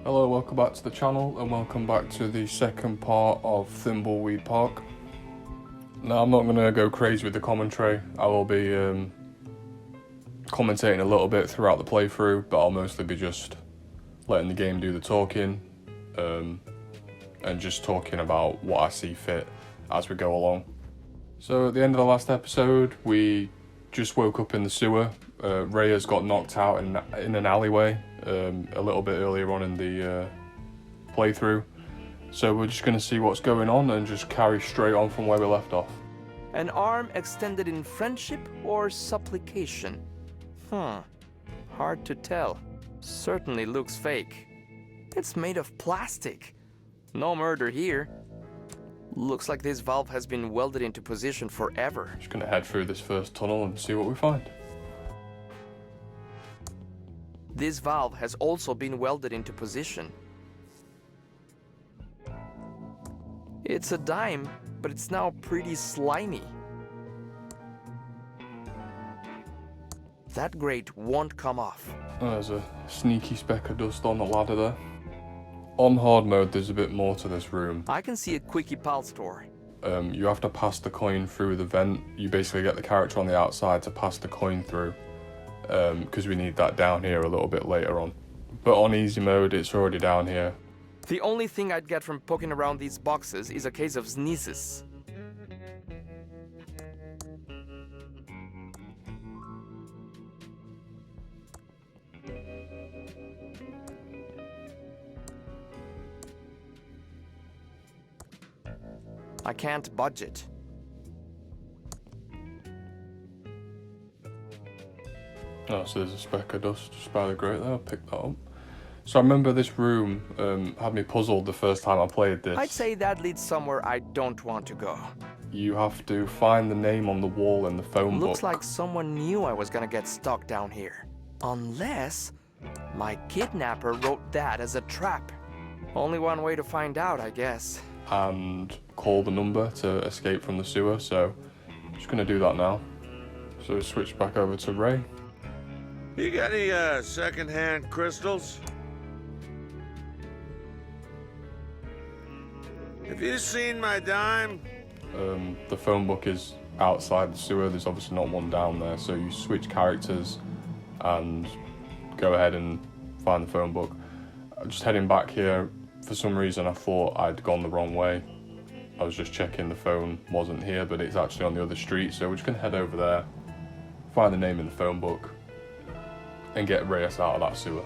Hello, welcome back to the channel and welcome back to the second part of Thimbleweed Park. Now I'm not going to go crazy with the commentary. I will be commentating a little bit throughout the playthrough, but I'll mostly be just letting the game do the talking and just talking about what I see fit as we go along. So at the end of the last episode we just woke up in the sewer. Rhea's got knocked out in an alleyway a little bit earlier on in the playthrough. So we're just going to see what's going on and just carry straight on from where we left off. An arm extended in friendship or supplication? Hard to tell. Certainly looks fake. It's made of plastic. No murder here. Looks like this valve has been welded into position forever. Just going to head through this first tunnel and see what we find. This valve has also been welded into position. It's a dime, but it's now pretty slimy. That grate won't come off. Oh, there's a sneaky speck of dust on the ladder there. On hard mode, there's a bit more to this room. I can see a quickie pal store. You have to pass the coin through the vent. You basically get the character on the outside to pass the coin through. Because we need that down here a little bit later on. But on easy mode, it's already down here. The only thing I'd get from poking around these boxes is a case of sneezes. I can't budget. Oh, so there's a speck of dust just by the grate there. I'll pick that up. So I remember this room had me puzzled the first time I played this. I'd say that leads somewhere I don't want to go. You have to find the name on the wall in the phone book. Looks like someone knew I was gonna get stuck down here. Unless my kidnapper wrote that as a trap. Only one way to find out, I guess. And call the number to escape from the sewer, so I'm just gonna do that now. So switch back over to Ray. You got any second-hand crystals? Have you seen my dime? The phone book is outside the sewer. There's obviously not one down there, so you switch characters and go ahead and find the phone book. I'm just heading back here. For some reason I thought I'd gone the wrong way. I was just checking the phone wasn't here, but it's actually on the other street, so we're just gonna head over there, find the name in the phone book, and get Reyes out of that sewer.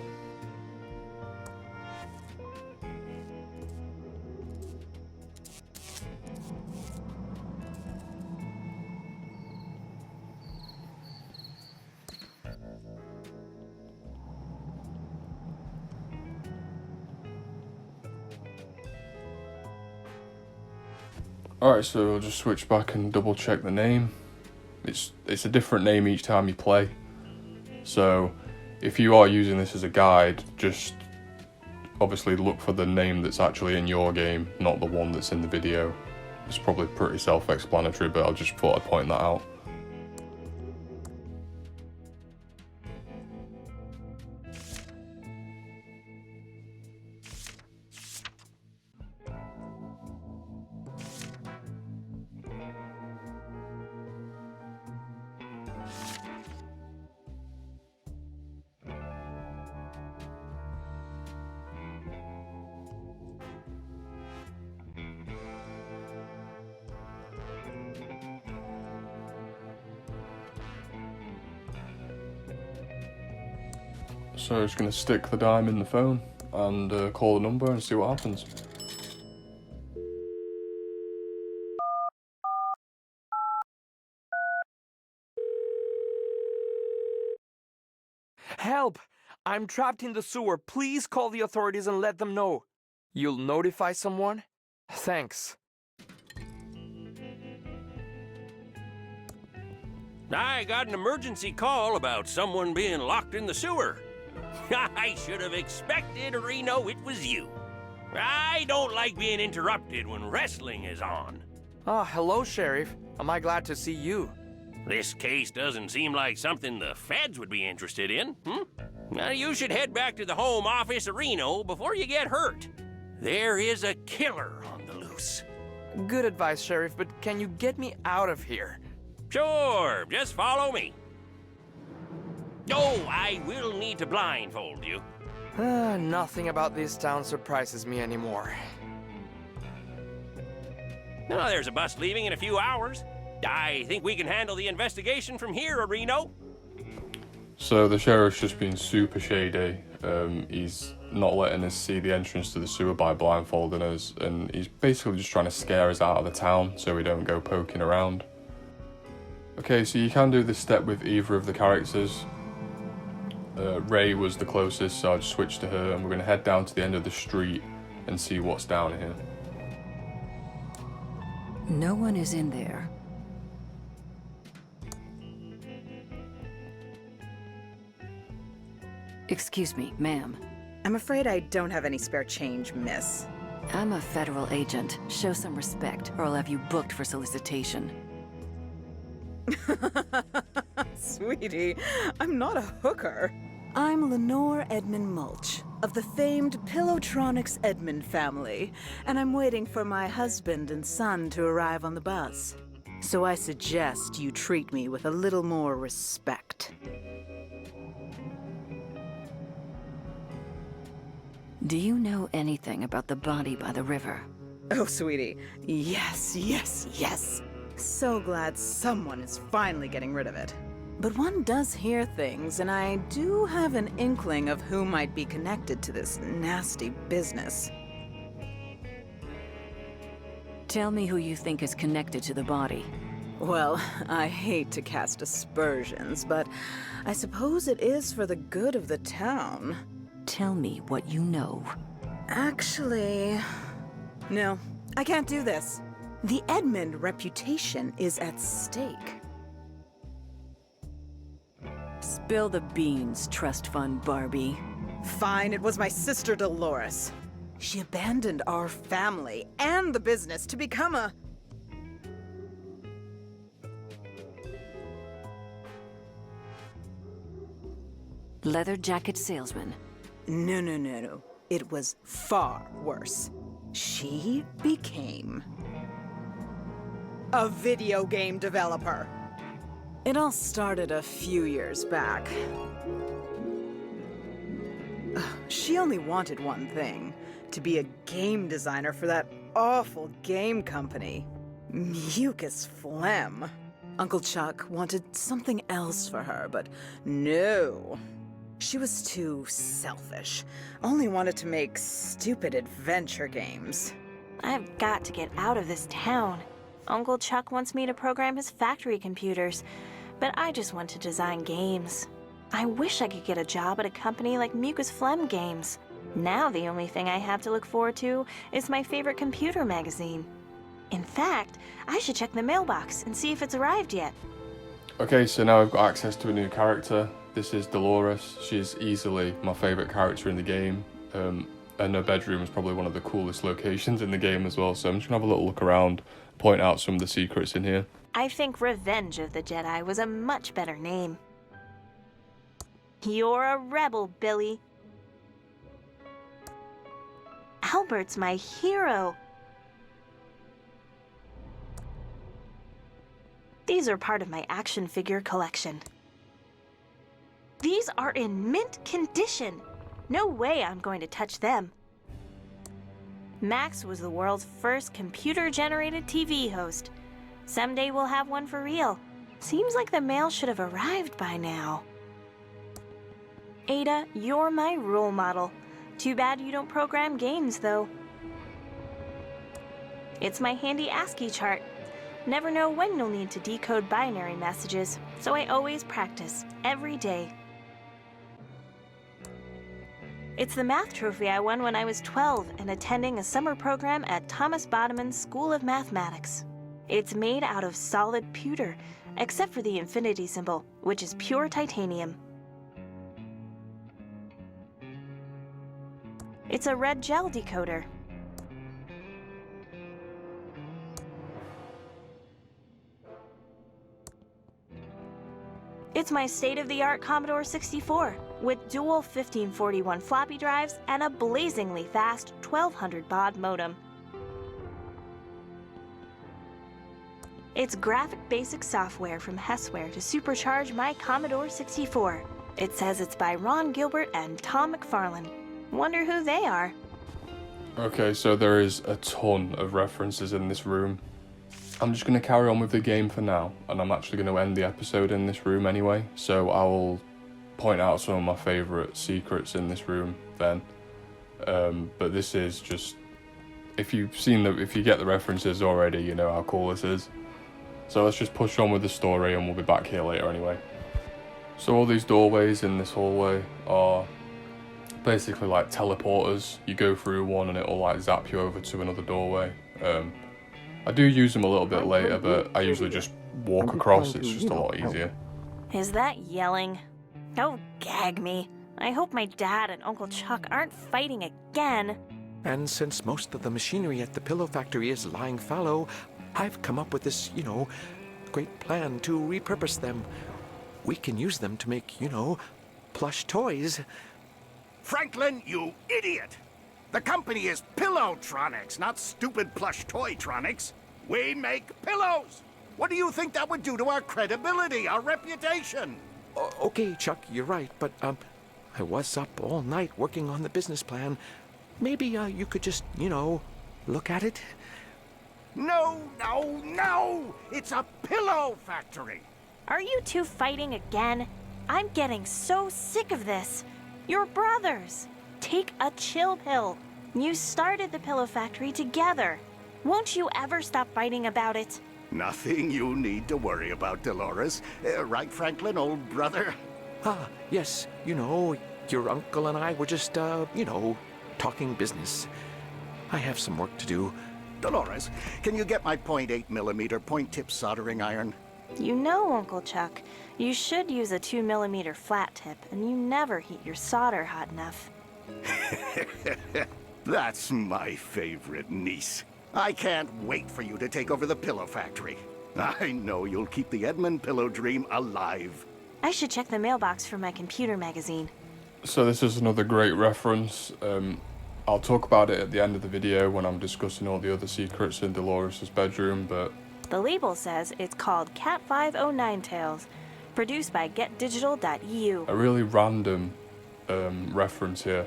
Alright, so we'll just switch back and double check the name. It's a different name each time you play. So if you are using this as a guide, just obviously look for the name that's actually in your game, not the one that's in the video. It's probably pretty self-explanatory, but I just thought I'd point that out. So I'm just going to stick the dime in the phone and call the number and see what happens. Help! I'm trapped in the sewer. Please call the authorities and let them know. You'll notify someone? Thanks. I got an emergency call about someone being locked in the sewer. I should have expected, Reno, it was you. I don't like being interrupted when wrestling is on. Ah, hello, Sheriff. Am I glad to see you? This case doesn't seem like something the feds would be interested in, Now, you should head back to the home office of Reno before you get hurt. There is a killer on the loose. Good advice, Sheriff, but can you get me out of here? Sure, just follow me. Oh, I will need to blindfold you. Nothing about this town surprises me anymore. Oh, there's a bus leaving in a few hours. I think we can handle the investigation from here, Reno. So the sheriff's just been super shady. He's not letting us see the entrance to the sewer by blindfolding us, and he's basically just trying to scare us out of the town so we don't go poking around. Okay, so you can do this step with either of the characters. Ray was the closest, so I just switched to her, and we're going to head down to the end of the street and see what's down here. No one is in there. Excuse me, ma'am. I'm afraid I don't have any spare change, miss. I'm a federal agent. Show some respect, or I'll have you booked for solicitation. Sweetie, I'm not a hooker. I'm Lenore Edmund Mulch, of the famed Pillowtronics Edmund family, and I'm waiting for my husband and son to arrive on the bus. So I suggest you treat me with a little more respect. Do you know anything about the body by the river? Oh, sweetie, yes, yes, yes. So glad someone is finally getting rid of it. But one does hear things, and I do have an inkling of who might be connected to this nasty business. Tell me who you think is connected to the body. Well, I hate to cast aspersions, but I suppose it is for the good of the town. Tell me what you know. Actually, no, I can't do this. The Edmund reputation is at stake. Spill the beans, trust fund Barbie. Fine, it was my sister Dolores. She abandoned our family and the business to become a... Leather jacket salesman. No. It was far worse. She became a video game developer. It all started a few years back. She only wanted one thing, to be a game designer for that awful game company, Mucus Phlegm. Uncle Chuck wanted something else for her, but no. She was too selfish, only wanted to make stupid adventure games. I've got to get out of this town. Uncle Chuck wants me to program his factory computers, but I just want to design games. I wish I could get a job at a company like Mucus Phlegm Games. Now the only thing I have to look forward to is my favorite computer magazine. In fact, I should check the mailbox and see if it's arrived yet. Okay, so now I've got access to a new character. This is Dolores. She's easily my favourite character in the game. And her bedroom is probably one of the coolest locations in the game as well. So I'm just going to have a little look around, point out some of the secrets in here. I think Revenge of the Jedi was a much better name. You're a rebel, Billy. Albert's my hero. These are part of my action figure collection. These are in mint condition. No way I'm going to touch them. Max was the world's first computer-generated TV host. Someday we'll have one for real. Seems like the mail should have arrived by now. Ada, you're my role model. Too bad you don't program games, though. It's my handy ASCII chart. Never know when you'll need to decode binary messages, so I always practice, every day. It's the math trophy I won when I was 12 and attending a summer program at Thomas Bodeman's School of Mathematics. It's made out of solid pewter, except for the infinity symbol, which is pure titanium. It's a red gel decoder. It's my state-of-the-art Commodore 64 with dual 1541 floppy drives and a blazingly fast 1200 baud modem. It's graphic basic software from Hessware to supercharge my Commodore 64. It says it's by Ron Gilbert and Tom McFarlane. Wonder who they are. Okay, so there is a ton of references in this room. I'm just going to carry on with the game for now, and I'm actually going to end the episode in this room anyway, so I will point out some of my favourite secrets in this room then. But this is just, if you get the references already, you know how cool this is. So let's just push on with the story and we'll be back here later anyway. So all these doorways in this hallway are basically like teleporters. You go through one and it'll like zap you over to another doorway. I do use them a little bit later, but I usually just walk across. It's just a lot easier. Is that yelling? Oh, gag me. I hope my dad and Uncle Chuck aren't fighting again. And since most of the machinery at the pillow factory is lying fallow, I've come up with this, great plan to repurpose them. We can use them to make, plush toys. Franklin, you idiot! The company is Pillowtronics, not stupid plush toytronics. We make pillows! What do you think that would do to our credibility, our reputation? Okay, Chuck, you're right, but, I was up all night working on the business plan. Maybe, you could just, look at it? No, no, no! It's a pillow factory! Are you two fighting again? I'm getting so sick of this. You're brothers. Take a chill pill. You started the pillow factory together. Won't you ever stop fighting about it? Nothing you need to worry about, Dolores. Right, Franklin, old brother? Yes, your uncle and I were just, talking business. I have some work to do. Dolores, can you get my .8mm point-tip soldering iron? You know, Uncle Chuck, you should use a 2mm flat tip, and you never heat your solder hot enough. That's my favorite niece. I can't wait for you to take over the pillow factory. I know you'll keep the Edmund pillow dream alive. I should check the mailbox for my computer magazine. So this is another great reference. I'll talk about it at the end of the video when I'm discussing all the other secrets in Dolores' bedroom, but... The label says it's called Cat 509 Tales, produced by GetDigital.eu. A really random reference here.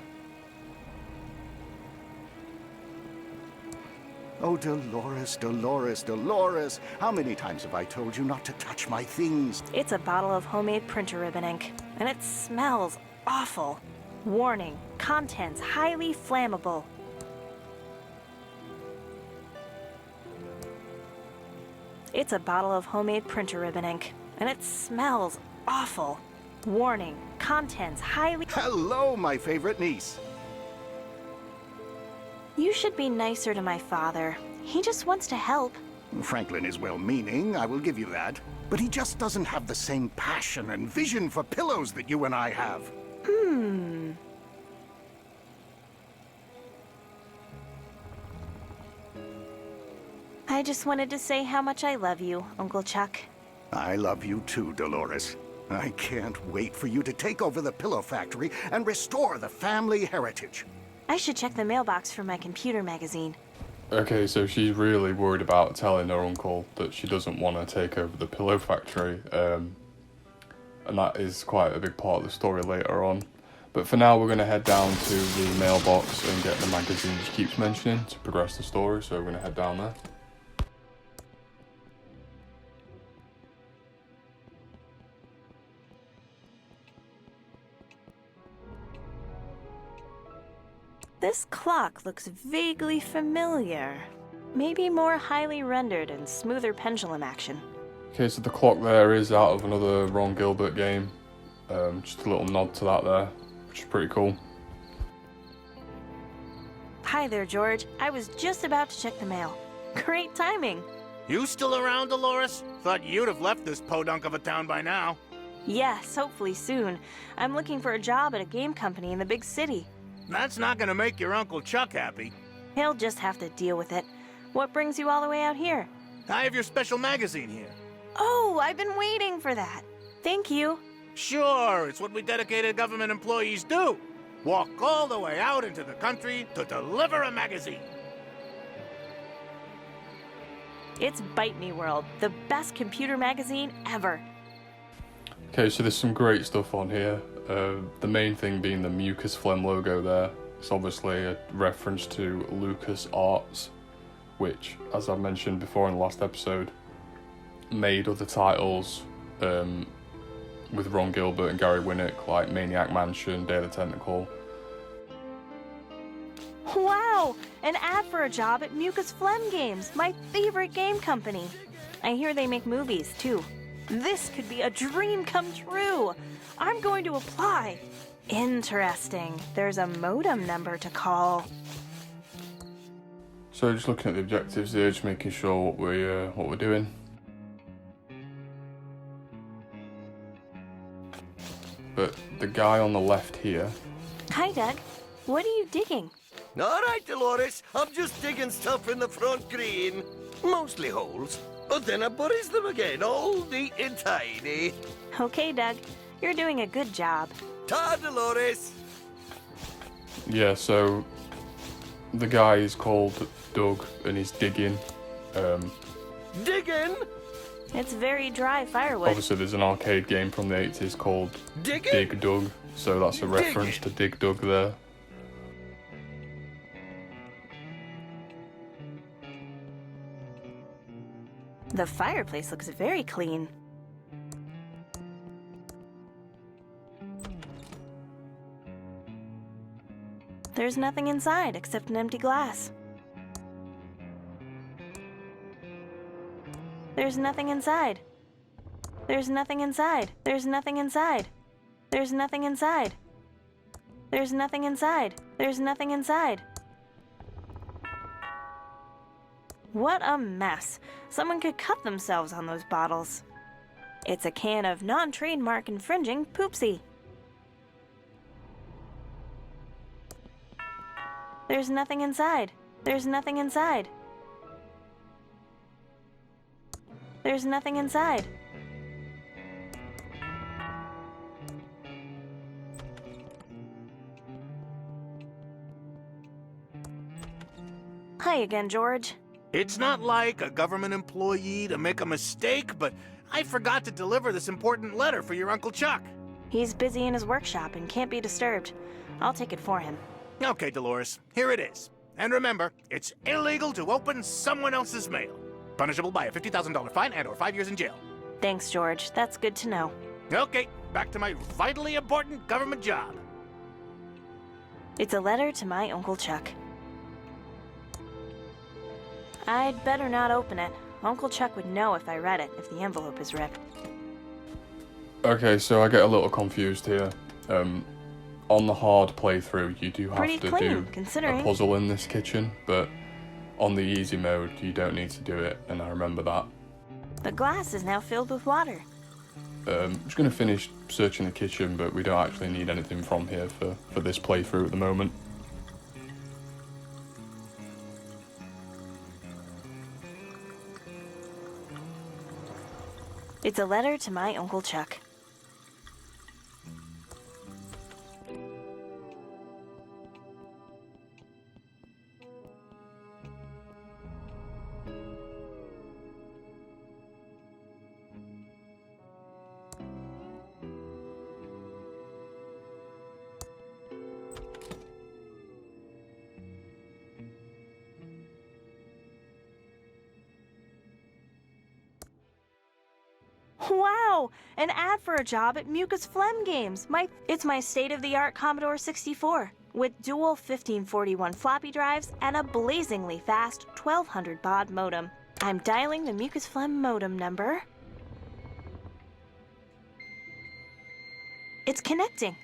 Oh, Dolores, Dolores, Dolores. How many times have I told you not to touch my things? It's a bottle of homemade printer ribbon ink, and it smells awful. Warning, contents highly flammable. It's a bottle of homemade printer ribbon ink, and it smells awful. Warning, contents highly... Hello, my favorite niece. You should be nicer to my father. He just wants to help. Franklin is well-meaning, I will give you that. But he just doesn't have the same passion and vision for pillows that you and I have. I just wanted to say how much I love you, Uncle Chuck. I love you too, Dolores. I can't wait for you to take over the pillow factory and restore the family heritage. I should check the mailbox for my computer magazine. Okay, so she's really worried about telling her uncle that she doesn't want to take over the pillow factory, and that is quite a big part of the story later on. But for now, we're going to head down to the mailbox and get the magazine she keeps mentioning to progress the story, so we're going to head down there. This clock looks vaguely familiar. Maybe more highly rendered and smoother pendulum action. Okay, so the clock there is out of another Ron Gilbert game. Just a little nod to that there, which is pretty cool. Hi there, George. I was just about to check the mail. Great timing. You still around, Dolores? Thought you'd have left this podunk of a town by now. Yes, hopefully soon. I'm looking for a job at a game company in the big city. That's not gonna make your Uncle Chuck happy. He'll just have to deal with it. What brings you all the way out here? I have your special magazine here. Oh, I've been waiting for that. Thank you. Sure, it's what we dedicated government employees do. Walk all the way out into the country to deliver a magazine. It's Bite Me World, the best computer magazine ever. Okay, so there's some great stuff on here. The main thing being the Mucus Phlegm logo there. It's obviously a reference to LucasArts, which, as I mentioned before in the last episode, made other titles with Ron Gilbert and Gary Winnick, like Maniac Mansion, Day of the Tentacle. Wow! An ad for a job at Mucus Phlegm Games, my favorite game company. I hear they make movies, too. This could be a dream come true. I'm going to apply. Interesting. There's a modem number to call. So just looking at the objectives here, just making sure what we're doing. But the guy on the left here. Hi, Doug. What are you digging? All right, Dolores. I'm just digging stuff in the front green. Mostly holes. But then I buries them again, all neat and tidy. Okay, Doug. You're doing a good job. Ta, Dolores. Yeah, so the guy is called Doug and he's digging. Digging? It's very dry firewood. Obviously there's an arcade game from the 80s called Digging? Dig Dug, so that's a reference to Dig Dug there. The fireplace looks very clean. There's nothing inside except an empty glass. There's nothing inside. There's nothing inside. There's nothing inside. There's nothing inside. There's nothing inside. There's nothing inside. What a mess. Someone could cut themselves on those bottles. It's a can of non-trademark infringing Poopsie. There's nothing inside. There's nothing inside. There's nothing inside. Hi again, George. It's not like a government employee to make a mistake, but I forgot to deliver this important letter for your Uncle Chuck. He's busy in his workshop and can't be disturbed. I'll take it for him. Okay, Dolores, here it is. And remember, it's illegal to open someone else's mail. Punishable by a $50,000 fine and or 5 years in jail. Thanks, George. That's good to know. Okay, back to my vitally important government job. It's a letter to my Uncle Chuck. I'd better not open it. Uncle Chuck would know if I read it, if the envelope is ripped. Okay, so I get a little confused here. On the hard playthrough, you do have Pretty to clean, do considering. a puzzle in this kitchen, but on the easy mode, you don't need to do it, and I remember that. The glass is now filled with water. I'm just going to finish searching the kitchen, but we don't actually need anything from here for this playthrough at the moment. It's a letter to my Uncle Chuck. Wow! An ad for a job at Mucus Phlegm Games. It's my state-of-the-art Commodore 64 with dual 1541 floppy drives and a blazingly fast 1200 baud modem. I'm dialing the Mucus Phlegm modem number. It's connecting.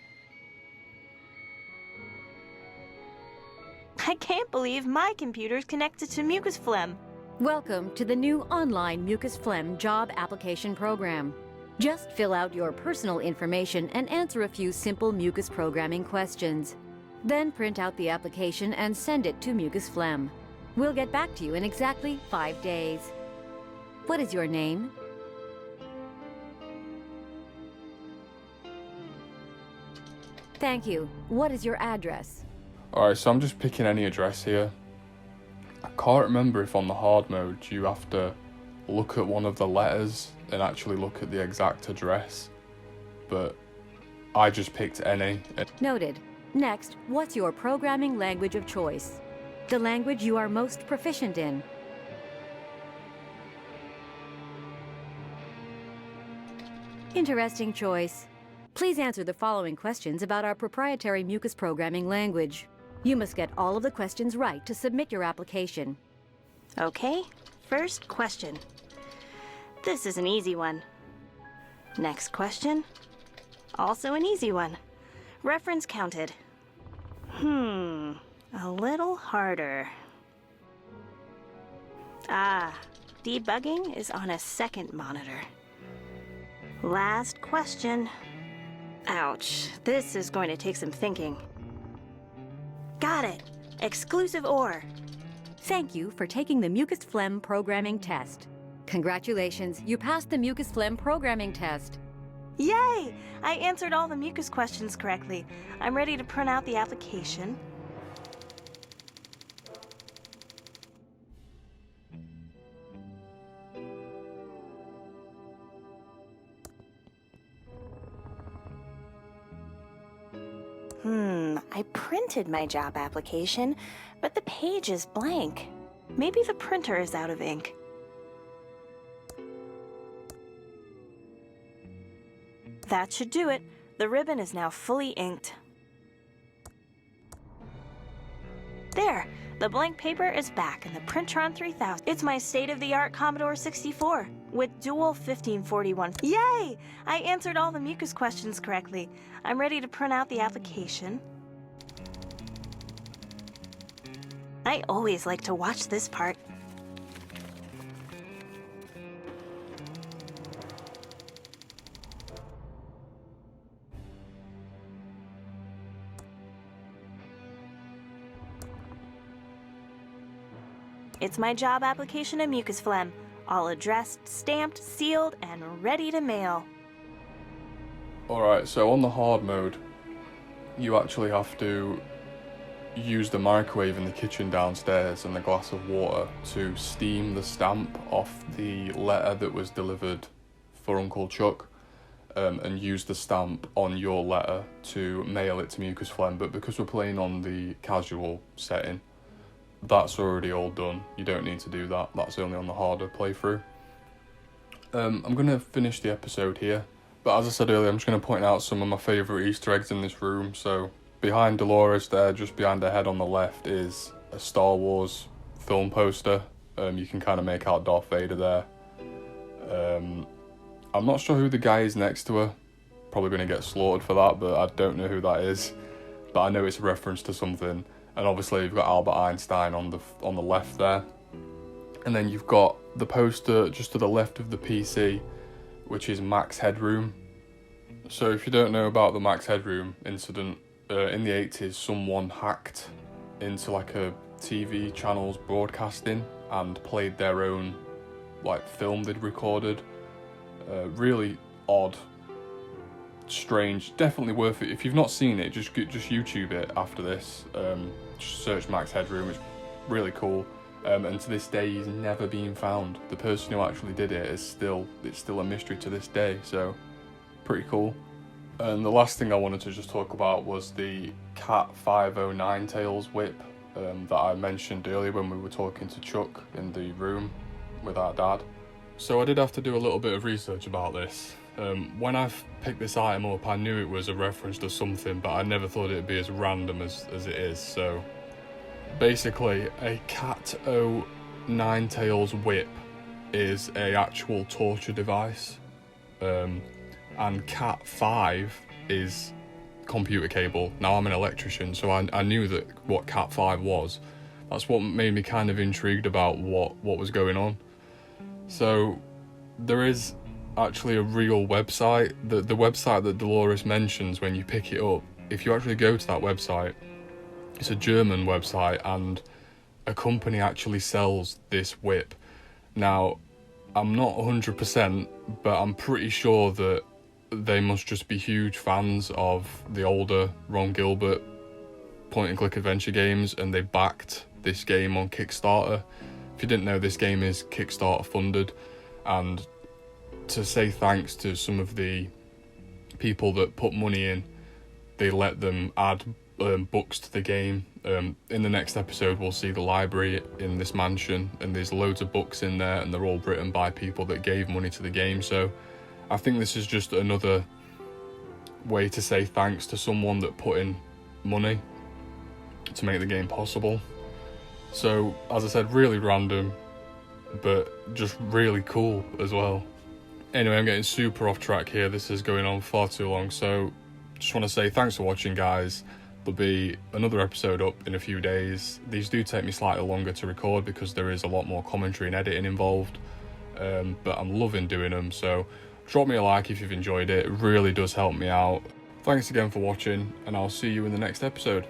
I can't believe my computer's connected to Mucus Phlegm. Welcome to the new online Mucus Phlegm job application program. Just fill out your personal information and answer a few simple mucus programming questions. Then print out the application and send it to Mucus Phlegm. We'll get back to you in exactly 5 days. What is your name? Thank you. What is your address? Alright, so I'm just picking any address here. I can't remember if on the hard mode you have to look at one of the letters and actually look at the exact address, but I just picked any. Noted. Next, what's your programming language of choice? The language you are most proficient in. Interesting choice. Please answer the following questions about our proprietary mucus programming language. You must get all of the questions right to submit your application. Okay, first question. This is an easy one. Next question. Also an easy one. Reference counted. A little harder. Debugging is on a second monitor. Last question. Ouch, this is going to take some thinking. Got it. Exclusive OR. Thank you for taking the mucus phlegm programming test. Congratulations, you passed the mucus phlegm programming test. Yay! I answered all the mucus questions correctly. I'm ready to print out the application. I printed my job application, but the page is blank. Maybe the printer is out of ink. That should do it. The ribbon is now fully inked. There! The blank paper is back in the Printron 3000. It's my state-of-the-art Commodore 64 with dual 1541. Yay! I answered all the mucus questions correctly. I'm ready to print out the application. I always like to watch this part. It's my job application of mucus phlegm, all addressed, stamped, sealed, and ready to mail. Alright, so on the hard mode, you actually have to use the microwave in the kitchen downstairs and a glass of water to steam the stamp off the letter that was delivered for Uncle Chuck, and use the stamp on your letter to mail it to mucus phlegm. But because we're playing on the casual setting, that's already all done. You don't need to do that. That's only on the harder playthrough. I'm going to finish the episode here, but as I said earlier, I'm just going to point out some of my favourite Easter eggs in this room. So behind Dolores there, just behind her head on the left, is a Star Wars film poster. You can kind of make out Darth Vader there. I'm not sure who the guy is next to her. Probably going to get slaughtered for that, but I don't know who that is. But I know it's a reference to something. And obviously you've got Albert Einstein on the left there. And then you've got the poster just to the left of the PC, which is Max Headroom. So if you don't know about the Max Headroom incident, in the 80s someone hacked into like a TV channel's broadcasting and played their own like film they'd recorded. Really odd, strange, definitely worth it. If you've not seen it, just YouTube it after this. Just search Max Headroom. It's really cool, and to this day he's never been found. The person who actually did it it's still a mystery to this day, so pretty cool. And the last thing I wanted to just talk about was the Cat 509 Tails whip that I mentioned earlier when we were talking to Chuck in the room with our dad. So I did have to do a little bit of research about this. When I picked this item up, I knew it was a reference to something, but I never thought it'd be as random as it is. So basically, a Cat 09 Tails whip is a actual torture device, and Cat 5 is computer cable. Now I'm an electrician, so I knew that what Cat 5 was. That's what made me kind of intrigued about what was going on. So there is actually a real website. The website that Dolores mentions when you pick it up, if you actually go to that website, it's a German website, and a company actually sells this whip. Now, I'm not 100%, but I'm pretty sure that they must just be huge fans of the older Ron Gilbert point-and-click adventure games, and they backed this game on Kickstarter. If you didn't know, this game is Kickstarter funded, and to say thanks to some of the people that put money in, they let them add books to the game. In the next episode, we'll see the library in this mansion, and there's loads of books in there, and they're all written by people that gave money to the game. So I think this is just another way to say thanks to someone that put in money to make the game possible. So, as I said, really random, but just really cool as well. Anyway, I'm getting super off track here. This is going on far too long, so just want to say thanks for watching, guys. There'll be another episode up in a few days. These do take me slightly longer to record because there is a lot more commentary and editing involved, but I'm loving doing them, so drop me a like if you've enjoyed it. It really does help me out. Thanks again for watching, and I'll see you in the next episode.